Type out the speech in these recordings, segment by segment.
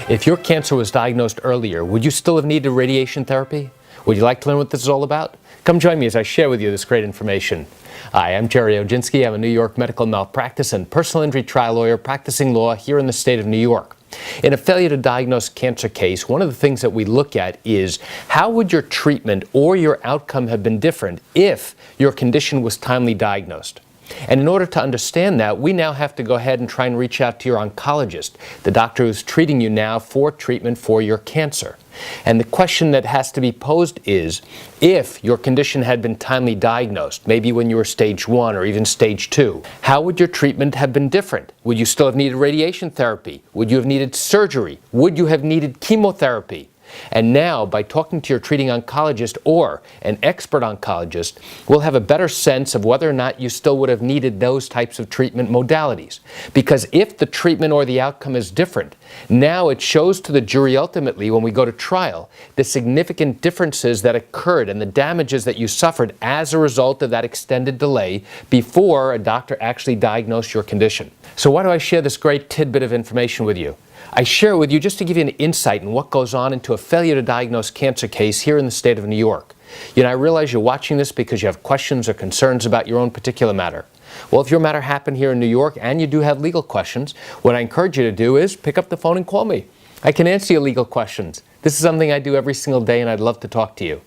If your cancer was diagnosed earlier, would you still have needed radiation therapy? Would you like to learn what this is all about? Come join me as I share with you this great information. Hi, I'm Gerry Oginski. I'm a New York medical malpractice and personal injury trial lawyer practicing law here in the state of New York. In a failure to diagnose cancer case, one of the things that we look at is how would your treatment or your outcome have been different if your condition was timely diagnosed? And in order to understand that, we now have to go ahead and try and reach out to your oncologist, the doctor who's treating you now for treatment for your cancer. And the question that has to be posed is, if your condition had been timely diagnosed, maybe when you were stage 1 or even stage 2, how would your treatment have been different? Would you still have needed radiation therapy? Would you have needed surgery? Would you have needed chemotherapy? And now, by talking to your treating oncologist or an expert oncologist, we'll have a better sense of whether or not you still would have needed those types of treatment modalities. Because if the treatment or the outcome is different, now it shows to the jury ultimately when we go to trial the significant differences that occurred and the damages that you suffered as a result of that extended delay before a doctor actually diagnosed your condition. So why do I share this great tidbit of information with you? I share it with you just to give you an insight in what goes on into a failure to diagnose cancer case here in the state of New York. I realize you're watching this because you have questions or concerns about your own particular matter. Well, if your matter happened here in New York and you do have legal questions, what I encourage you to do is pick up the phone and call me. I can answer your legal questions. This is something I do every single day and I'd love to talk to you.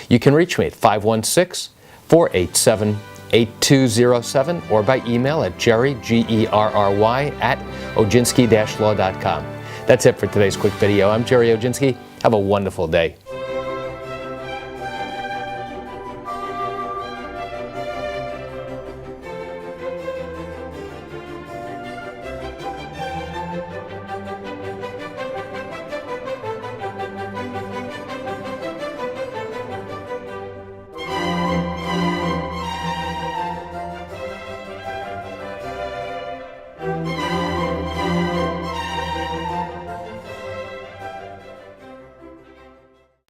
You can reach me at 516-487-8207 or by email at Gerry, Gerry, at Oginski-law.com. That's it for today's quick video. I'm Gerry Oginski. Have a wonderful day.